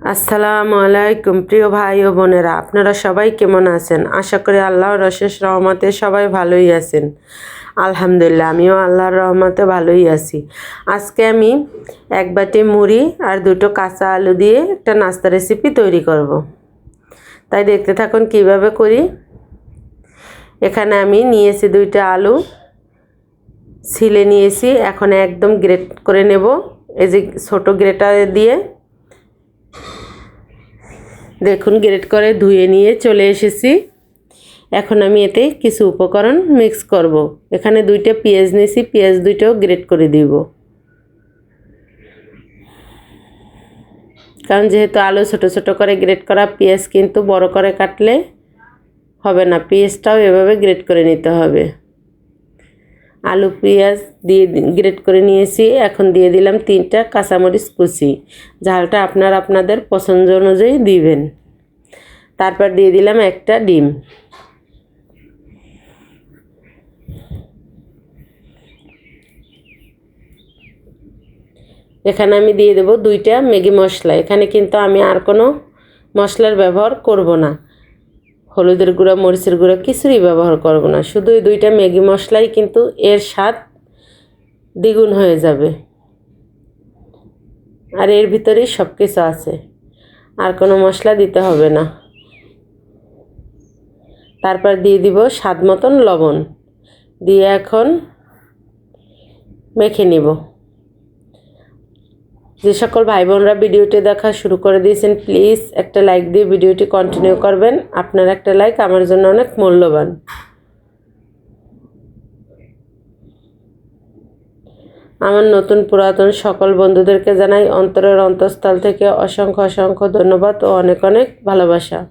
আসসালামু আলাইকুম প্রিয় ভাই ও বোনেরা, আপনারা সবাই কেমন আছেন? আশা করি আল্লাহর অশেষ রহমতে সবাই ভালোই আছেন। আলহামদুলিল্লাহ, আমিও আল্লাহর রহমতে ভালোই আছি। আজকে আমি এক বাটি মুড়ি আর দুটো কাঁচা আলু দিয়ে একটা নাস্তা রেসিপি তৈরি করব। তাই দেখতে থাকুন কিভাবে করি। এখানে আমি নিয়েছি দুইটা আলু, ছিলে নিয়েছি, এখন একদম গ্রেট করে নেব। এই যে ছোটো গ্রেটার দিয়ে দেখুন গ্রেট করে ধুয়ে নিয়ে চলে এসেছি। এখন আমি এতে কিছু উপকরণ মিক্স করব। এখানে দুইটা পেঁয়াজ নিয়েছি, পেঁয়াজ দুইটাও গ্রেট করে দিব, কারণ যেহেতু আলু ছোট ছোট করে গ্রেট করা, পেঁয়াজ কিন্তু বড় করে কাটলে হবে না, পেঁয়াজটাও এভাবে গ্রেট করে নিতে হবে। আলু পেঁয়াজ দিয়ে গ্রেট করে নিয়েছি। এখন দিয়ে দিলাম 3টা কাঁচামরিচ কুচি, ঝালটা আপনাদের পছন্দ অনুযায়ী দিবেন। তারপর দিয়ে দিলাম একটা ডিম। এখানে আমি দিয়ে দেব 2টা ম্যাগি মশলা। এখানে কিন্তু আমি আর কোনো মশলার ব্যবহার করব না, হলুদের গুঁড়া মরিচের গুঁড়া কিছুই ব্যবহার করব না, শুধু এই 2টা ম্যাগি মশলাই কিন্তু এর স্বাদ দ্বিগুণ হয়ে যাবে। আর এর ভিতরেই সব কিছু আছে, আর কোনো মশলা দিতে হবে না। তারপর দিয়ে দিব স্বাদ মতন লবণ, দিয়ে এখন মেখে নিব। যে সকল ভাই বোনরা ভিডিওটি দেখা শুরু করে দিয়েছেন, প্লিজ একটা লাইক দিয়ে ভিডিওটি কন্টিনিউ করবেন। আপনার একটা লাইক আমার জন্য অনেক মূল্যবান। আমার নতুন পুরাতন সকল বন্ধুদেরকে জানাই অন্তরের অন্তঃস্থল থেকে অসংখ্য অসংখ্য ধন্যবাদ ও অনেক অনেক ভালোবাসা।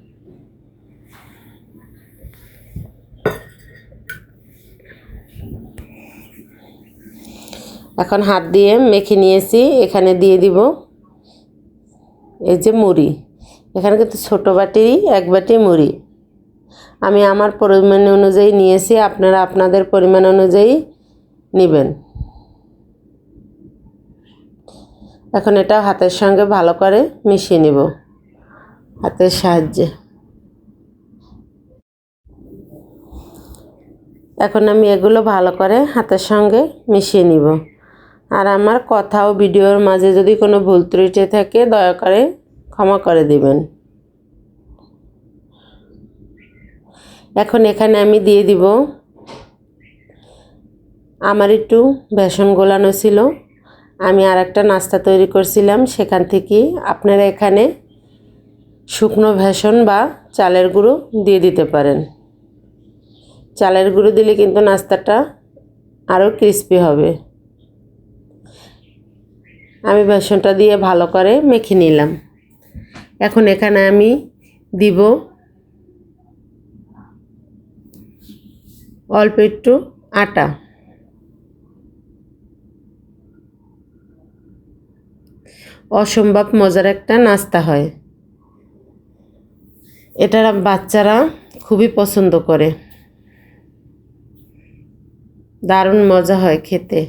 এখন হাত দিয়ে মেখে নিয়েছি। এখানে দিয়ে দিব এই যে মুড়ি। এখানে কিন্তু ছোটো বাটিরই 1 বাটি মুড়ি আমি আমার পরিমাণ অনুযায়ী নিয়েছি, আপনারা আপনাদের পরিমাণ অনুযায়ী নেবেন। এখন এটা হাতের সঙ্গে ভালো করে মিশিয়ে নিব হাতের সাহায্যে। এখন আমি এগুলো ভালো করে হাতের সঙ্গে মিশিয়ে নিব। আর আমার কথা ও ভিডিওর মাঝে যদি কোনো ভুল ত্রুটি থাকে দয়া করে ক্ষমা করে দিবেন। এখন এখানে আমি দিয়ে দিব, আমার একটু বেসন গোলানো ছিল, আমি আর একটা নাস্তা তৈরি করছিলাম, সেখান থেকে আপনারা এখানে শুকনো বেসন বা চালের গুঁড়ো দিয়ে দিতে পারেন। চালের গুঁড়ো দিলে কিন্তু নাস্তাটা আরও ক্রিস্পি হবে। আমি বেসনটা দিয়ে ভালো করে মেখে নিলাম। এখন এখানে আমি দিব অল্প একটু আটা। অসম্ভব মজার একটা নাস্তা হয়, এটা বাচ্চারা খুবই পছন্দ করে, দারুণ মজা হয় খেতে।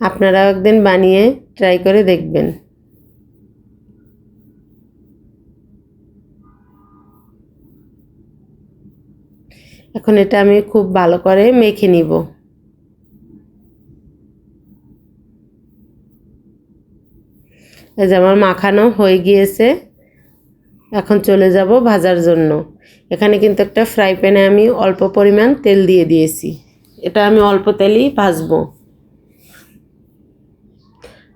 আপনারাও একদিন বানিয়ে ট্রাই করে দেখবেন। এখন এটা আমি খুব ভালো করে মেখে নিব। এই যে আমার মাখানো হয়ে গিয়েছে, এখন চলে যাব ভাজার জন্য। এখানে কিন্তু একটা ফ্রাই প্যানে আমি অল্প পরিমাণ তেল দিয়ে দিয়েছি, এটা আমি অল্প তেলেই ভাজবো।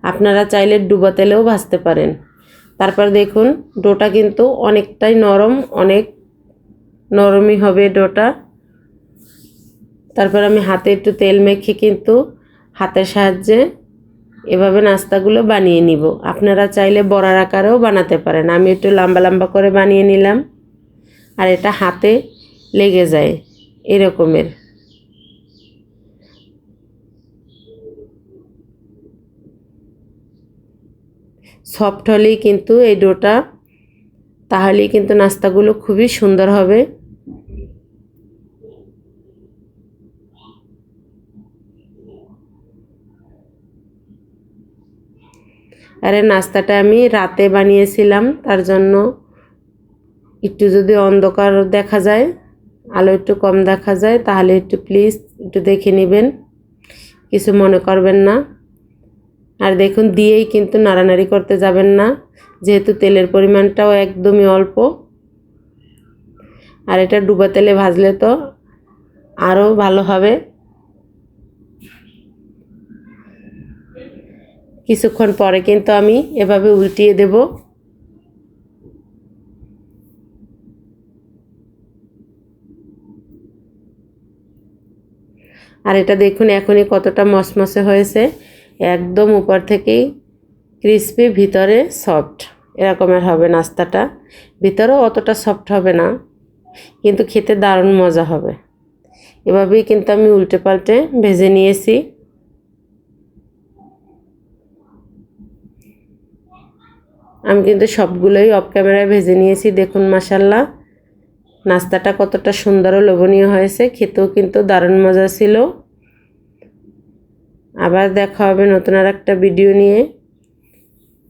আপনারা চাইলে ডুবো তেলেও ভাজতে পারেন। তারপর দেখুন ডোটা কিন্তু অনেকটাই নরম, অনেক নরমই হবে ডোটা। তারপর আমি হাতে একটু তেল মেখে কিন্তু হাতের সাহায্যে এভাবে নাস্তাগুলো বানিয়ে নিব। আপনারা চাইলে বড়ার আকারেও বানাতে পারেন, আমি একটু লম্বা লম্বা করে বানিয়ে নিলাম। আর এটা হাতে লেগে যায় এরকমের। সফট হলেই কিন্তু এই ডোটা, তাহলেই কিন্তু নাস্তাগুলো খুবই সুন্দর হবে। আর এই নাস্তাটা আমি রাতে বানিয়েছিলাম, তার জন্য একটু যদি অন্ধকার দেখা যায়, আলো একটু কম দেখা যায়, তাহলে একটু প্লিজ একটু দেখে নেবেন, কিছু মনে করবেন না। আর দেখুন দিয়েই কিন্তু নাড়ানাড়ি করতে যাবেন না, যেহেতু তেলের পরিমাণটাও একদমই অল্প। আর এটা ডুবা তেলে ভাজলে তো আরও ভালো হবে। কিছুক্ষণ পরে কিন্তু আমি এভাবে উল্টিয়ে দেব। আর এটা দেখুন এখনই কতটা মসমসে হয়েছে, একদম উপর থেকেই ক্রিসপি, ভিতরে সফট, এরকমের হবে নাস্তাটা। ভিতরেও অতটা সফট হবে না, কিন্তু খেতে দারুণ মজা হবে। এভাবেই কিন্তু আমি উল্টে পাল্টে ভেজে নিয়েছি। আমি কিন্তু সবগুলোই অফ ক্যামেরায় ভেজে নিয়েছি। দেখুন মাশাল্লাহ নাস্তাটা কতটা সুন্দর ও লোভনীয় হয়েছে, খেতেও কিন্তু দারুণ মজা ছিল। আবার দেখা হবে নতুন আর একটা ভিডিও নিয়ে।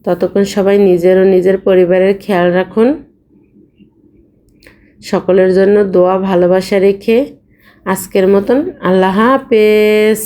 ততক্ষণ সবাই নিজের ও নিজের পরিবারের খেয়াল রাখুন। সকলের জন্য দোয়া ভালোবাসা রেখে আজকের মতন আল্লাহ হাফেজ।